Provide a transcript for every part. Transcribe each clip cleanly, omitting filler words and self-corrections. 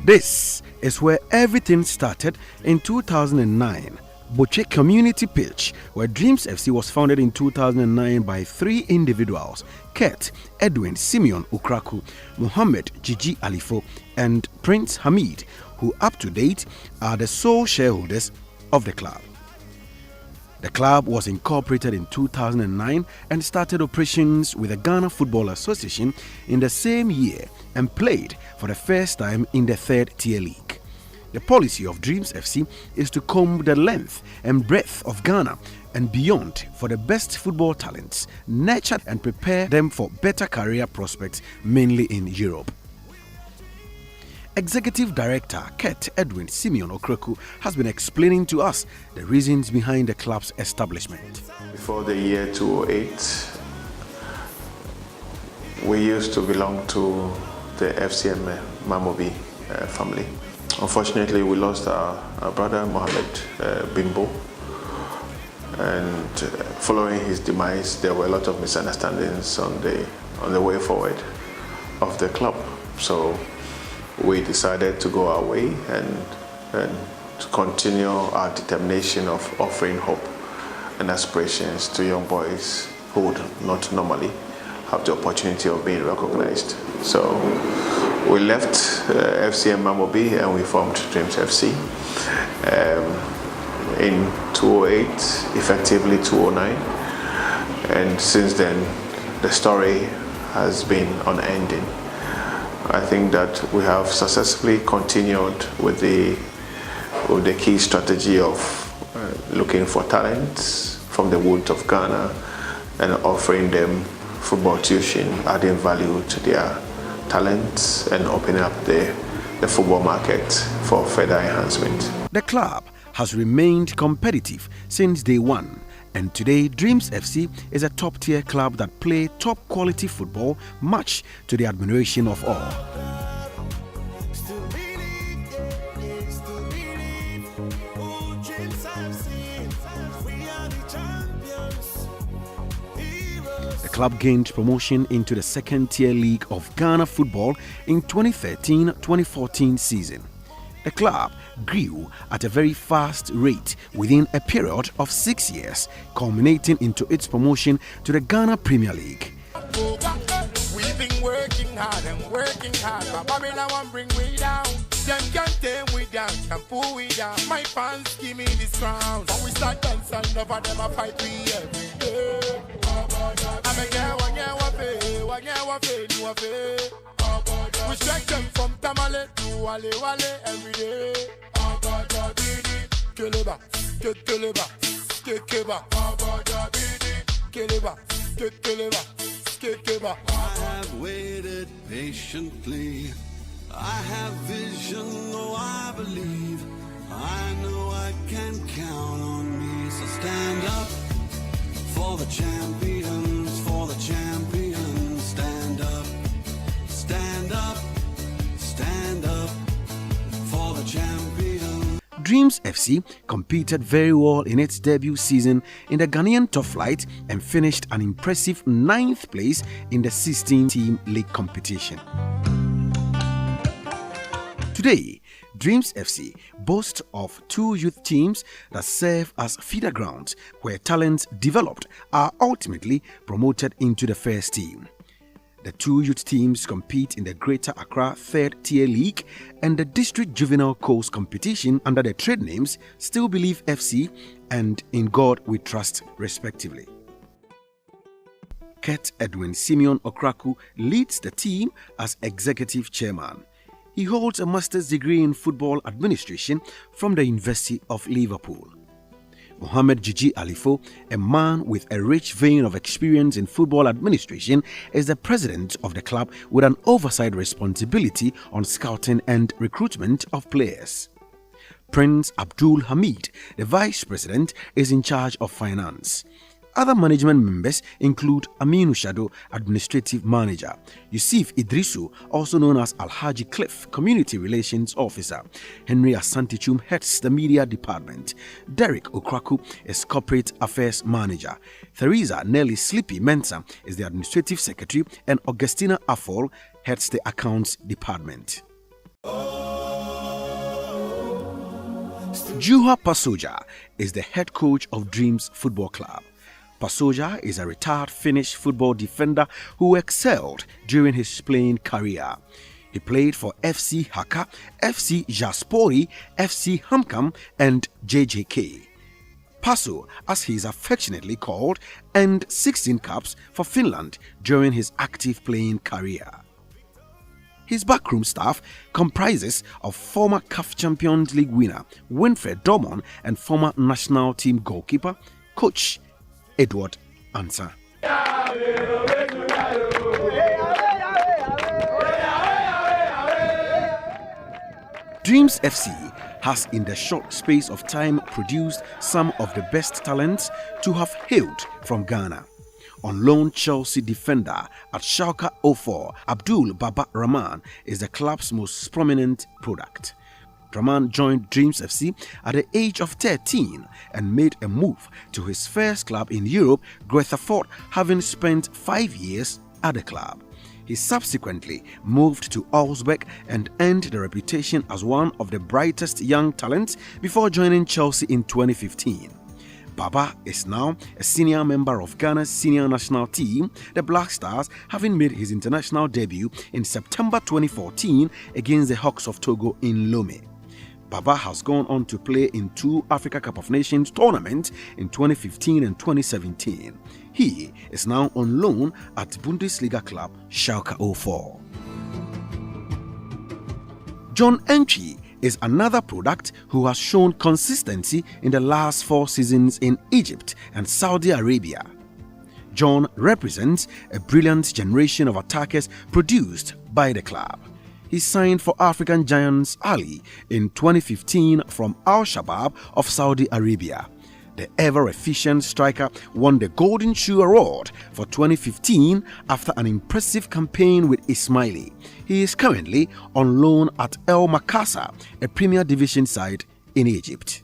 This is where everything started in 2009. Boche Community Pitch, where Dreams FC was founded in 2009 by three individuals: Kurt Edwin Simeon Okraku, Mohammed Gigi Alifo, and Prince Hamid, who up to date are the sole shareholders of the club. The club was incorporated in 2009 and started operations with the Ghana Football Association in the same year and played for the first time in the third tier league. The policy of Dreams FC is to comb the length and breadth of Ghana and beyond for the best football talents, nurture and prepare them for better career prospects, mainly in Europe. Executive Director Kurt Edwin Simeon Okraku has been explaining to us the reasons behind the club's establishment. Before the year 2008, we used to belong to the FCM Mamobi family. Unfortunately, we lost our brother Mohammed Bimbo, and following his demise, there were a lot of misunderstandings on the way forward of the club. So we decided to go our way and to continue our determination of offering hope and aspirations to young boys who would not normally have the opportunity of being recognized. So we left FCM Mamobi and we formed Dreams FC in 2008, effectively 2009. And since then, the story has been unending. I think that we have successfully continued with the key strategy of looking for talents from the wood of Ghana and offering them football tuition, adding value to their talents and opening up the football market for further enhancement. The club has remained competitive since day one, and today Dreams FC is a top-tier club that play top-quality football, much to the admiration of all. The club gained promotion into the second-tier league of Ghana football in 2013-2014 season. The club grew at a very fast rate within a period of 6 years, culminating into its promotion to the Ghana Premier League. We've been working hard, but Babylon won't bring we down. Them can't tame we down, can pull we down. My fans give me this crown. But we start dancing over them, I fight we every day. I'm a girl, one year, new affair. We strike them from Tamale to Wale every day. Keleba, Keleba, Keleba, Keleba, Keleba, Keleba. I have waited patiently. I have vision, though I believe. I know I can count on me. So stand up for the champions, for the champions. Stand up, stand up, stand up for the champions. Dreams FC competed very well in its debut season in the Ghanaian top flight and finished an impressive 9th place in the 16-team league competition. Today, Dreams FC boasts of 2 youth teams that serve as feeder grounds where talents developed are ultimately promoted into the first team. The 2 youth teams compete in the Greater Accra 3rd Tier League and the District Juvenile Coast competition under the trade names Still Believe FC and In God We Trust, respectively. Kurt Edwin Simeon Okraku leads the team as executive chairman. He holds a master's degree in football administration from the University of Liverpool. Mohammed Gigi Alifo, a man with a rich vein of experience in football administration, is the president of the club with an oversight responsibility on scouting and recruitment of players. Prince Abdul Hamid, the vice president, is in charge of finance. Other management members include Aminu Shado, Administrative Manager, Yusuf Idrisu, also known as Alhaji Cliff, Community Relations Officer, Henry Asantichum heads the Media Department, Derek Okraku is Corporate Affairs Manager, Theresa Nelly Sleepy Mensah is the Administrative Secretary, and Augustina Afol heads the Accounts Department. Juha Pasoja is the head coach of Dreams Football Club. Pasoja is a retired Finnish football defender who excelled during his playing career. He played for FC Haka, FC Jaspori, FC Hamkam and JJK. Paso, as he is affectionately called, earned 16 caps for Finland during his active playing career. His backroom staff comprises of former CAF Champions League winner Winfred Dormon and former national team goalkeeper, coach Edward Ansah. Dreams FC has in the short space of time produced some of the best talents to have hailed from Ghana. On loan Chelsea defender at Schalke 04, Abdul Baba Rahman is the club's most prominent product. Rahman joined Dreams FC at the age of 13 and made a move to his first club in Europe, Greuther Fürth, having spent 5 years at the club. He subsequently moved to Augsburg and earned the reputation as one of the brightest young talents before joining Chelsea in 2015. Baba is now a senior member of Ghana's senior national team, the Black Stars, having made his international debut in September 2014 against the Hawks of Togo in Lomé. Baba has gone on to play in 2 Africa Cup of Nations tournaments in 2015 and 2017. He is now on loan at Bundesliga club Schalke 04. John Entry is another product who has shown consistency in the last 4 seasons in Egypt and Saudi Arabia. John represents a brilliant generation of attackers produced by the club. He signed for African giants Ali in 2015 from Al Shabab of Saudi Arabia. The ever-efficient striker won the Golden Shoe Award for 2015 after an impressive campaign with Ismaili. He is currently on loan at El Makassar, a Premier Division side in Egypt.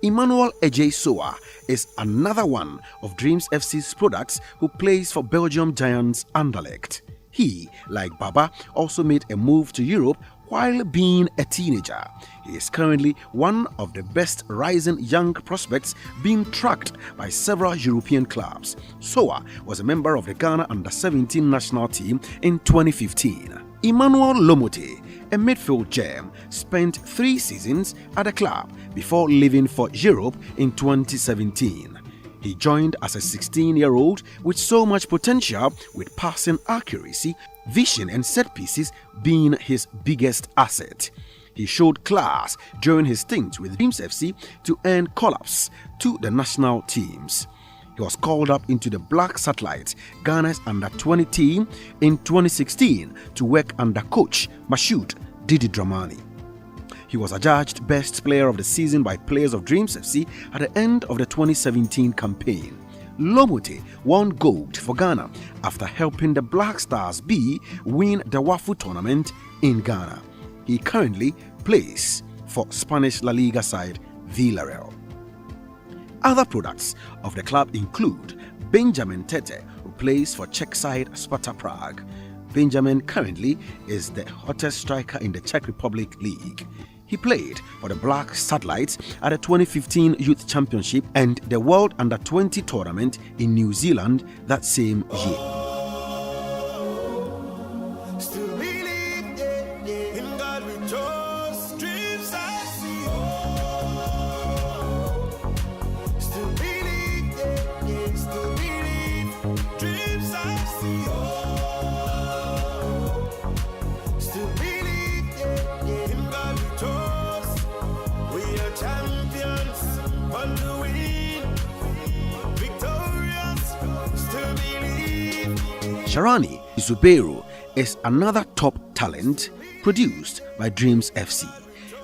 Emmanuel Ejesoa is another one of Dreams FC's products who plays for Belgium giants Anderlecht. He, like Baba, also made a move to Europe while being a teenager. He is currently one of the best rising young prospects being tracked by several European clubs. Soa was a member of the Ghana Under-17 national team in 2015. Emmanuel Lomote, a midfield gem, spent 3 seasons at the club before leaving for Europe in 2017. He joined as a 16-year-old with so much potential, with passing accuracy, vision and set pieces being his biggest asset. He showed class during his stint with Dreams FC to earn call-ups to the national teams. He was called up into the Black Satellites, Ghana's under-20 team, in 2016 to work under coach Mashoud Didi Dramani. He was adjudged Best Player of the Season by Players of Dreams FC at the end of the 2017 campaign. Lomote won gold for Ghana after helping the Black Stars B win the WAFU tournament in Ghana. He currently plays for Spanish La Liga side Villarreal. Other products of the club include Benjamin Tete, who plays for Czech side Sparta Prague. Benjamin currently is the hottest striker in the Czech Republic League. He played for the Black Satellites at the 2015 Youth Championship and the World Under-20 tournament in New Zealand that same year. Sharani Zubeiru is another top talent produced by Dreams FC.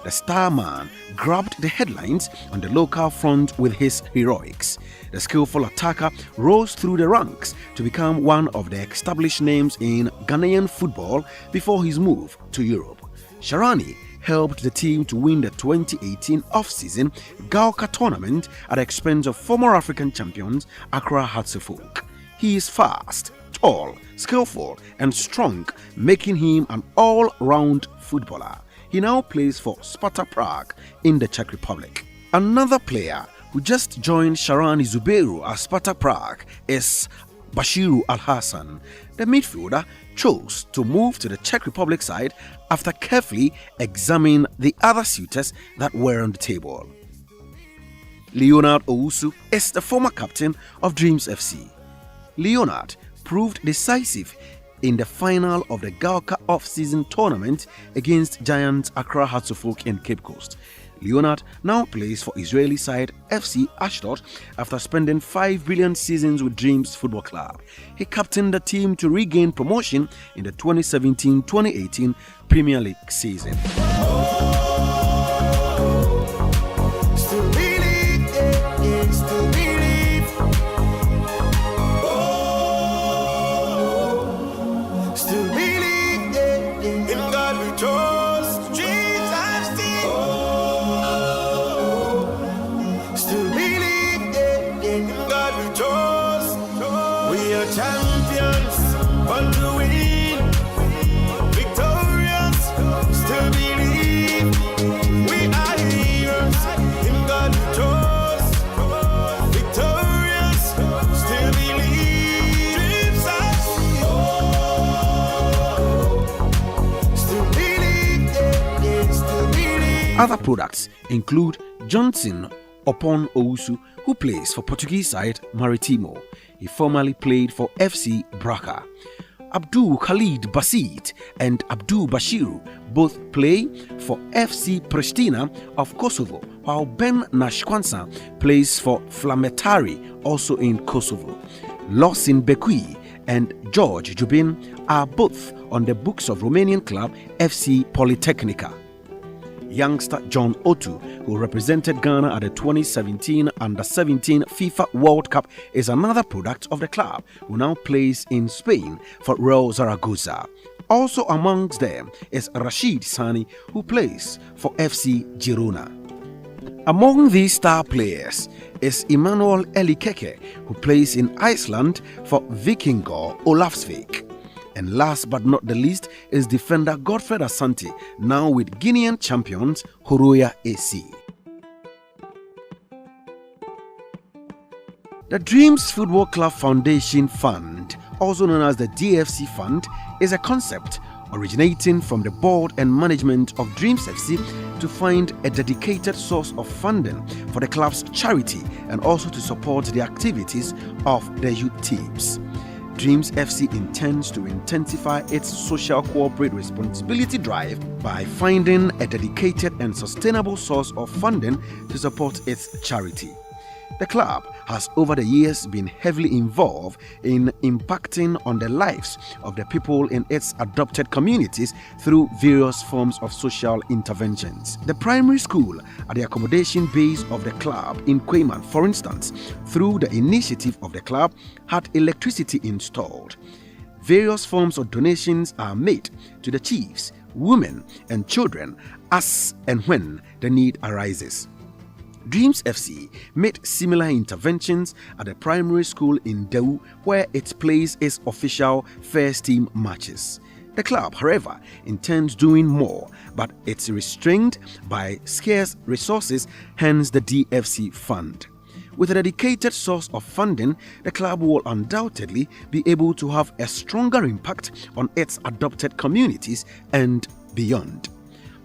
The star man grabbed the headlines on the local front with his heroics. The skillful attacker rose through the ranks to become one of the established names in Ghanaian football before his move to Europe. Sharani helped the team to win the 2018 off-season Gauka tournament at the expense of former African champions Accra Hearts of Oak. He is fast, tall, skillful and strong, making him an all-round footballer. He now plays for Sparta Prague in the Czech Republic. Another player who just joined Sharani Zubeiru at Sparta Prague is Bashiru Al-Hassan. The midfielder chose to move to the Czech Republic side after carefully examining the other suitors that were on the table. Leonard Owusu is the former captain of Dreams FC. Leonard proved decisive in the final of the Gauka off-season tournament against giants Accra Hearts of Oak and Cape Coast. Leonard now plays for Israeli side FC Ashdod after spending 5 brilliant seasons with Dreams Football Club. He captained the team to regain promotion in the 2017-2018 Premier League season. Other products include Johnson Opon Owusu, who plays for Portuguese side Maritimo. He formerly played for FC Braga. Abdul Khalid Basit and Abdul Bashiru both play for FC Pristina of Kosovo, while Ben Nashkwansa plays for Flametari, also in Kosovo. Losin Bekui and George Jubin are both on the books of Romanian club FC Politechnica. Youngster John Otu, who represented Ghana at the 2017 Under-17 FIFA World Cup, is another product of the club, who now plays in Spain for Real Zaragoza. Also amongst them is Rashid Sani, who plays for FC Girona. Among these star players is Emmanuel Elikeke, who plays in Iceland for Víkingur Ólafsvík. And last but not the least is defender Godfred Asante, now with Guinean champions Horoya AC. The Dreams Football Club Foundation Fund, also known as the DFC Fund, is a concept originating from the board and management of Dreams FC to find a dedicated source of funding for the club's charity and also to support the activities of the youth teams. Dreams FC intends to intensify its social corporate responsibility drive by finding a dedicated and sustainable source of funding to support its charity. The club has over the years been heavily involved in impacting on the lives of the people in its adopted communities through various forms of social interventions. The primary school at the accommodation base of the club in Quayman, for instance, through the initiative of the club, had electricity installed. Various forms of donations are made to the chiefs, women and children as and when the need arises. Dreams FC made similar interventions at the primary school in Dewu, where it plays its official first team matches. The club, however, intends doing more, but it's restrained by scarce resources, hence the DFC Fund. With a dedicated source of funding, the club will undoubtedly be able to have a stronger impact on its adopted communities and beyond.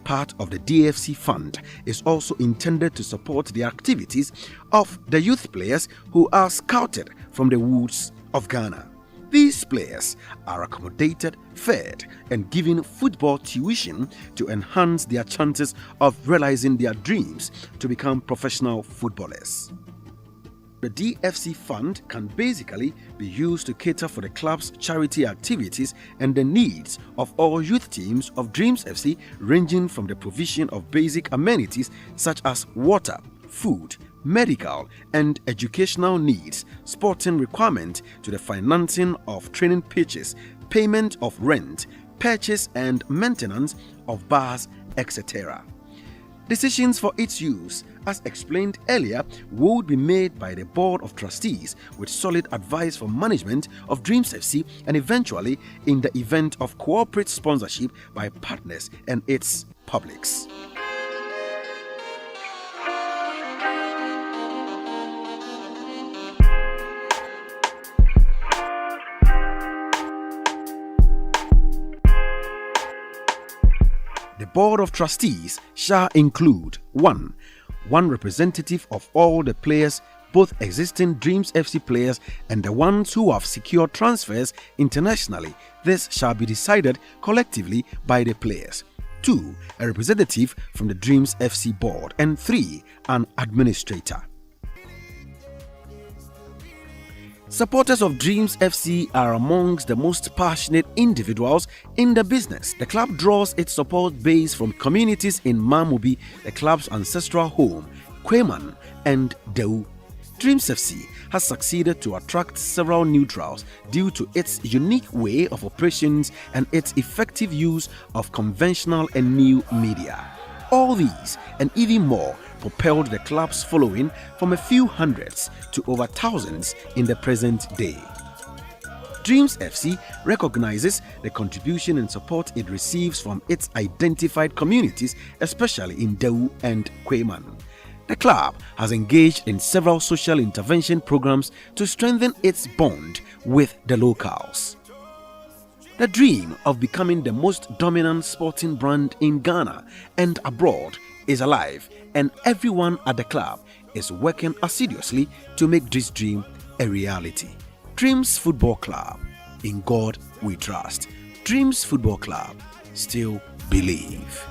Part of the DFC Fund is also intended to support the activities of the youth players who are scouted from the woods of Ghana. These players are accommodated, fed, and given football tuition to enhance their chances of realizing their dreams to become professional footballers. The DFC fund can basically be used to cater for the club's charity activities and the needs of all youth teams of Dreams FC, ranging from the provision of basic amenities such as water, food, medical and educational needs, sporting requirement to the financing of training pitches, payment of rent, purchase and maintenance of bars, etc. Decisions for its use, as explained earlier, would be made by the Board of Trustees with solid advice from management of Dreams FC and eventually in the event of corporate sponsorship by partners and its publics. The Board of Trustees shall include 1. One representative of all the players, both existing Dreams FC players and the ones who have secured transfers internationally. This shall be decided collectively by the players. 2. A representative from the Dreams FC board. And 3. An administrator. Supporters of Dreams FC are amongst the most passionate individuals in the business. The club draws its support base from communities in Mamobi, the club's ancestral home, Kweman and Deu. Dreams FC has succeeded to attract several neutrals due to its unique way of operations and its effective use of conventional and new media. All these and even more propelled the club's following from a few hundreds to over thousands in the present day. Dreams FC recognizes the contribution and support it receives from its identified communities, especially in Deu and Kweman. The club has engaged in several social intervention programs to strengthen its bond with the locals. The dream of becoming the most dominant sporting brand in Ghana and abroad is alive, and everyone at the club is working assiduously to make this dream a reality. Dreams Football Club, in God we trust. Dreams Football Club, still believe.